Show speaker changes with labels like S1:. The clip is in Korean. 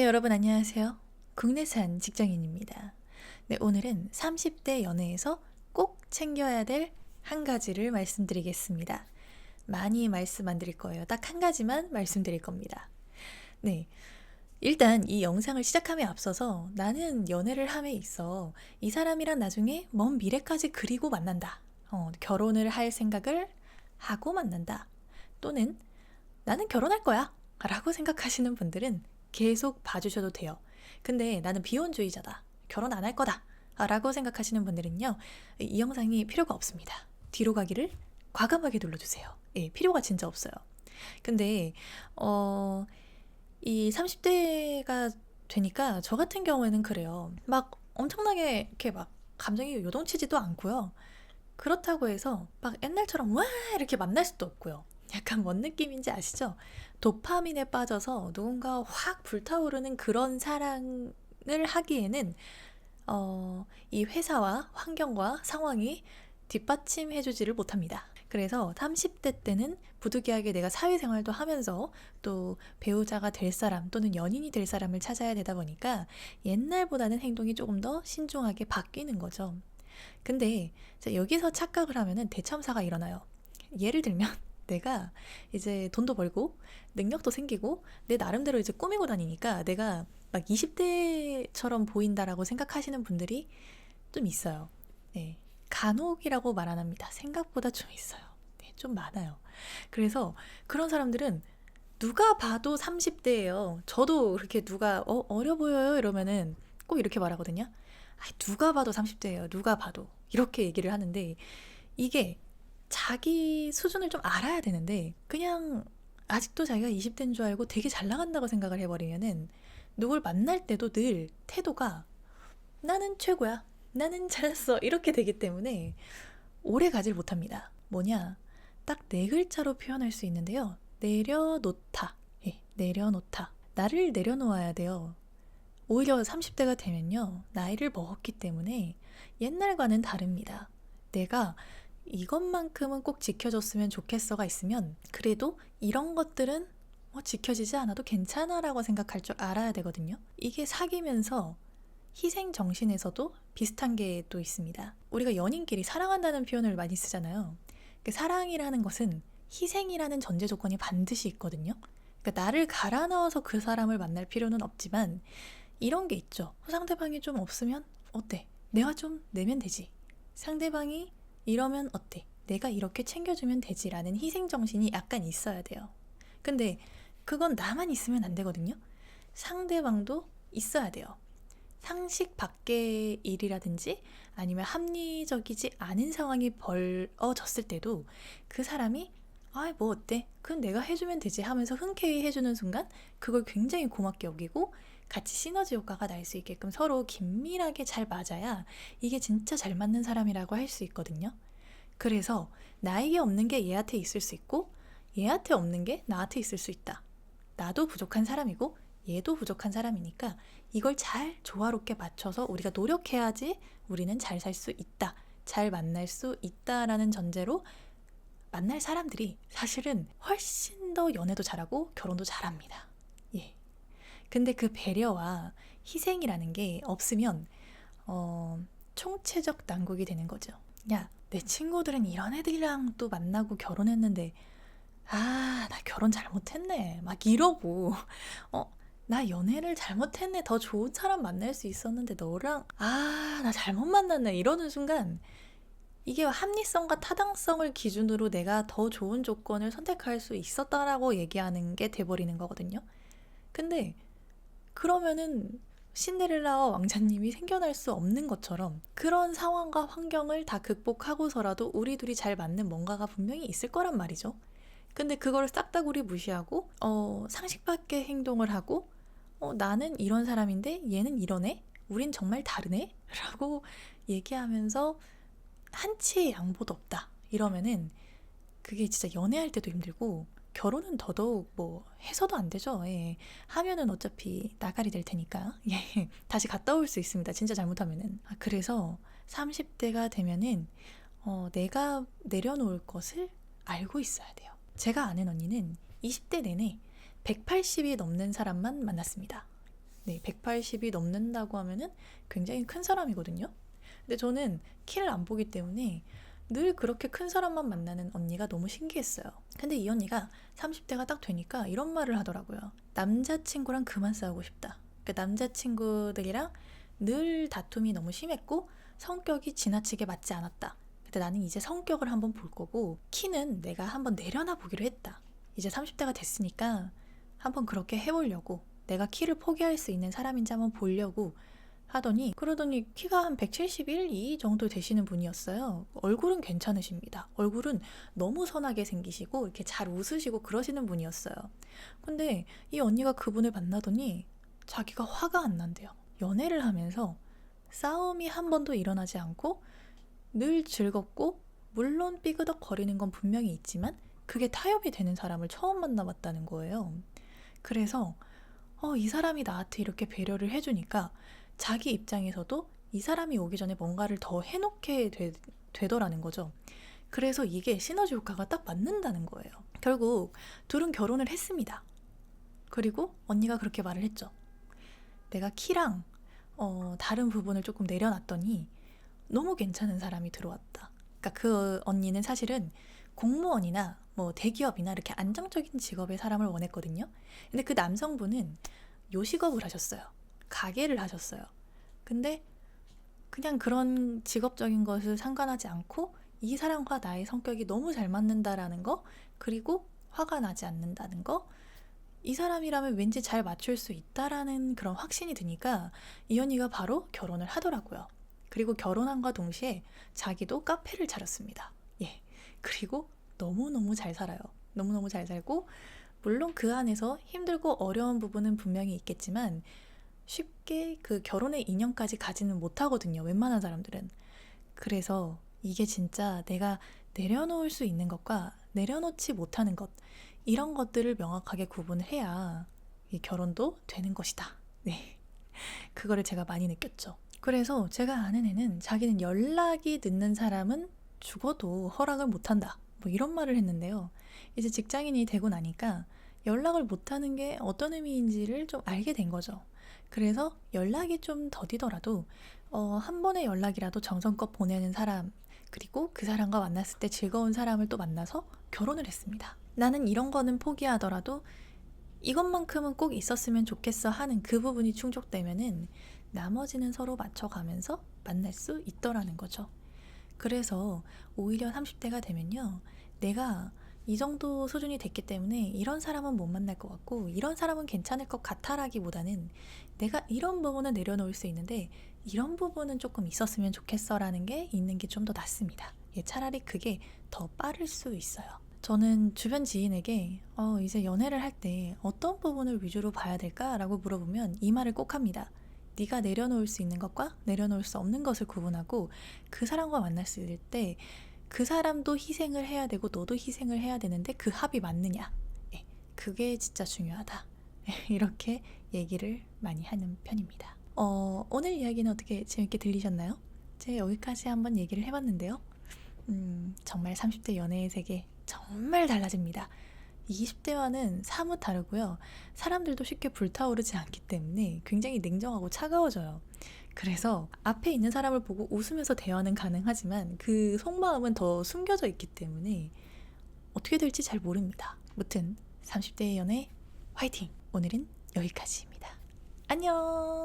S1: 네, 여러분 안녕하세요. 국내산 직장인입니다. 네, 오늘은 30대 연애에서 꼭 챙겨야 될 한 가지를 말씀드리겠습니다. 많이 말씀 안 드릴 거예요. 딱 한 가지만 말씀드릴 겁니다. 네, 일단 이 영상을 시작함에 앞서서 나는 연애를 함에 있어 이 사람이랑 나중에 먼 미래까지 그리고 만난다. 결혼을 할 생각을 하고 만난다. 또는 나는 결혼할 거야 라고 생각하시는 분들은 계속 봐주셔도 돼요. 근데 나는 비혼주의자다, 결혼 안 할 거다 라고 생각하시는 분들은요, 이 영상이 필요가 없습니다. 뒤로 가기를 과감하게 눌러주세요. 예, 필요가 진짜 없어요. 근데 이 30대가 되니까 저 같은 경우에는 그래요. 막 엄청나게 이렇게 막 감정이 요동치지도 않고요. 그렇다고 해서 막 옛날처럼 와 이렇게 만날 수도 없고요. 약간 뭔 느낌인지 아시죠? 도파민에 빠져서 누군가 확 불타오르는 그런 사랑을 하기에는 이 회사와 환경과 상황이 뒷받침해주지를 못합니다. 그래서 30대 때는 부득이하게 내가 사회생활도 하면서 또 배우자가 될 사람 또는 연인이 될 사람을 찾아야 되다 보니까 옛날보다는 행동이 조금 더 신중하게 바뀌는 거죠. 근데 여기서 착각을 하면은 대참사가 일어나요. 예를 들면 내가 이제 돈도 벌고 능력도 생기고 내 나름대로 이제 꾸미고 다니니까 내가 막 20대처럼 보인다라고 생각하시는 분들이 좀 있어요. 네. 간혹이라고 말 안 합니다. 생각보다 좀 있어요. 네, 좀 많아요. 그래서 그런 사람들은 누가 봐도 30대예요. 저도 그렇게 누가 어려 보여요 이러면은 꼭 이렇게 말하거든요. 누가 봐도 30대예요. 누가 봐도. 이렇게 얘기를 하는데 이게 자기 수준을 좀 알아야 되는데 그냥 아직도 자기가 20대인 줄 알고 되게 잘 나간다고 생각을 해버리면은 누굴 만날 때도 늘 태도가 나는 최고야, 나는 잘났어 이렇게 되기 때문에 오래 가질 못합니다. 뭐냐, 딱 네 글자로 표현할 수 있는데요. 내려놓다. 예, 내려놓다. 나를 내려놓아야 돼요. 오히려 30대가 되면요, 나이를 먹었기 때문에 옛날과는 다릅니다. 내가 이것만큼은 꼭 지켜줬으면 좋겠어가 있으면 그래도 이런 것들은 지켜지지 않아도 괜찮아 라고 생각할 줄 알아야 되거든요. 이게 사귀면서 희생 정신에서도 비슷한 게 또 있습니다. 우리가 연인끼리 사랑한다는 표현을 많이 쓰잖아요. 사랑이라는 것은 희생이라는 전제 조건이 반드시 있거든요. 그러니까 나를 갈아 넣어서 그 사람을 만날 필요는 없지만 이런 게 있죠. 상대방이 좀 없으면 어때? 내가 좀 내면 되지. 상대방이 이러면 어때? 내가 이렇게 챙겨주면 되지라는 희생정신이 약간 있어야 돼요. 근데 그건 나만 있으면 안 되거든요. 상대방도 있어야 돼요. 상식 밖의 일이라든지 아니면 합리적이지 않은 상황이 벌어졌을 때도 그 사람이 뭐 어때? 그건 내가 해주면 되지 하면서 흔쾌히 해주는 순간 그걸 굉장히 고맙게 여기고 같이 시너지 효과가 날 수 있게끔 서로 긴밀하게 잘 맞아야 이게 진짜 잘 맞는 사람이라고 할 수 있거든요. 그래서 나에게 없는 게 얘한테 있을 수 있고 얘한테 없는 게 나한테 있을 수 있다. 나도 부족한 사람이고 얘도 부족한 사람이니까 이걸 잘 조화롭게 맞춰서 우리가 노력해야지 우리는 잘 살 수 있다, 잘 만날 수 있다라는 전제로 만날 사람들이 사실은 훨씬 더 연애도 잘하고 결혼도 잘합니다. 예. 근데 그 배려와 희생이라는 게 없으면 총체적 난국이 되는 거죠. 야, 내 친구들은 이런 애들이랑 또 만나고 결혼했는데 나 결혼 잘못했네 막 이러고 나 연애를 잘못했네, 더 좋은 사람 만날 수 있었는데 너랑 나 잘못 만났네 이러는 순간 이게 합리성과 타당성을 기준으로 내가 더 좋은 조건을 선택할 수 있었다라고 얘기하는 게 돼버리는 거거든요. 근데 그러면은 신데렐라와 왕자님이 생겨날 수 없는 것처럼 그런 상황과 환경을 다 극복하고서라도 우리 둘이 잘 맞는 뭔가가 분명히 있을 거란 말이죠. 근데 그거를 싹다구리 무시하고 상식 밖의 행동을 하고 나는 이런 사람인데 얘는 이러네? 우린 정말 다르네? 라고 얘기하면서 한치의 양보도 없다 이러면은 그게 진짜 연애할 때도 힘들고 결혼은 더더욱 해서도 안 되죠. 예. 하면은 어차피 나가리 될 테니까. 예. 다시 갔다 올 수 있습니다. 진짜 잘못하면은. 그래서 30대가 되면은 내가 내려놓을 것을 알고 있어야 돼요. 제가 아는 언니는 20대 내내 180이 넘는 사람만 만났습니다. 네, 180이 넘는다고 하면은 굉장히 큰 사람이거든요. 근데 저는 키를 안 보기 때문에 늘 그렇게 큰 사람만 만나는 언니가 너무 신기했어요. 근데 이 언니가 30대가 딱 되니까 이런 말을 하더라고요. 남자친구랑 그만 싸우고 싶다. 그러니까 남자친구들이랑 늘 다툼이 너무 심했고 성격이 지나치게 맞지 않았다. 근데 나는 이제 성격을 한번 볼 거고 키는 내가 한번 내려놔 보기로 했다. 이제 30대가 됐으니까 한번 그렇게 해보려고, 내가 키를 포기할 수 있는 사람인지 한번 보려고 하더니, 그러더니 키가 한 171, 2 정도 되시는 분이었어요. 얼굴은 괜찮으십니다. 얼굴은 너무 선하게 생기시고 이렇게 잘 웃으시고 그러시는 분이었어요. 근데 이 언니가 그분을 만나더니 자기가 화가 안 난대요. 연애를 하면서 싸움이 한 번도 일어나지 않고 늘 즐겁고, 물론 삐그덕거리는 건 분명히 있지만 그게 타협이 되는 사람을 처음 만나봤다는 거예요. 그래서 이 사람이 나한테 이렇게 배려를 해주니까 자기 입장에서도 이 사람이 오기 전에 뭔가를 더 해놓게 되더라는 거죠. 그래서 이게 시너지 효과가 딱 맞는다는 거예요. 결국 둘은 결혼을 했습니다. 그리고 언니가 그렇게 말을 했죠. 내가 키랑 다른 부분을 조금 내려놨더니 너무 괜찮은 사람이 들어왔다. 그러니까 그 언니는 사실은 공무원이나 뭐 대기업이나 이렇게 안정적인 직업의 사람을 원했거든요. 근데 그 남성분은 요식업을 하셨어요. 가게를 하셨어요. 근데 그냥 그런 직업적인 것을 상관하지 않고 이 사람과 나의 성격이 너무 잘 맞는다라는 거, 그리고 화가 나지 않는다는 거, 이 사람이라면 왠지 잘 맞출 수 있다라는 그런 확신이 드니까 이 언니가 바로 결혼을 하더라고요. 그리고 결혼함과 동시에 자기도 카페를 차렸습니다. 예. 그리고 너무너무 잘 살아요. 너무너무 잘 살고, 물론 그 안에서 힘들고 어려운 부분은 분명히 있겠지만 쉽게 그 결혼의 인연까지 가지는 못하거든요. 웬만한 사람들은. 그래서 이게 진짜 내가 내려놓을 수 있는 것과 내려놓지 못하는 것, 이런 것들을 명확하게 구분을 해야 이 결혼도 되는 것이다. 네. 그거를 제가 많이 느꼈죠. 그래서 제가 아는 애는 자기는 연락이 늦는 사람은 죽어도 허락을 못한다. 뭐 이런 말을 했는데요. 이제 직장인이 되고 나니까 연락을 못하는 게 어떤 의미인지를 좀 알게 된 거죠. 그래서 연락이 좀 더디더라도 한 번의 연락이라도 정성껏 보내는 사람, 그리고 그 사람과 만났을 때 즐거운 사람을 또 만나서 결혼을 했습니다. 나는 이런 거는 포기하더라도 이것만큼은 꼭 있었으면 좋겠어 하는 그 부분이 충족되면은 나머지는 서로 맞춰가면서 만날 수 있더라는 거죠. 그래서 오히려 30대가 되면요, 내가 이 정도 수준이 됐기 때문에 이런 사람은 못 만날 것 같고 이런 사람은 괜찮을 것 같아라기보다는 내가 이런 부분은 내려놓을 수 있는데 이런 부분은 조금 있었으면 좋겠어 라는 게 있는 게 좀 더 낫습니다. 차라리 그게 더 빠를 수 있어요. 저는 주변 지인에게 이제 연애를 할 때 어떤 부분을 위주로 봐야 될까라고 물어보면 이 말을 꼭 합니다. 네가 내려놓을 수 있는 것과 내려놓을 수 없는 것을 구분하고, 그 사람과 만났을 때 그 사람도 희생을 해야 되고 너도 희생을 해야 되는데 그 합이 맞느냐, 그게 진짜 중요하다. 이렇게 얘기를 많이 하는 편입니다. 오늘 이야기는 어떻게 재밌게 들리셨나요? 제가 여기까지 한번 얘기를 해봤는데요. 정말 30대 연애의 세계 정말 달라집니다. 20대와는 사뭇 다르고요. 사람들도 쉽게 불타오르지 않기 때문에 굉장히 냉정하고 차가워져요. 그래서 앞에 있는 사람을 보고 웃으면서 대화는 가능하지만 그 속마음은 더 숨겨져 있기 때문에 어떻게 될지 잘 모릅니다. 무튼 30대의 연애 화이팅! 오늘은 여기까지입니다. 안녕!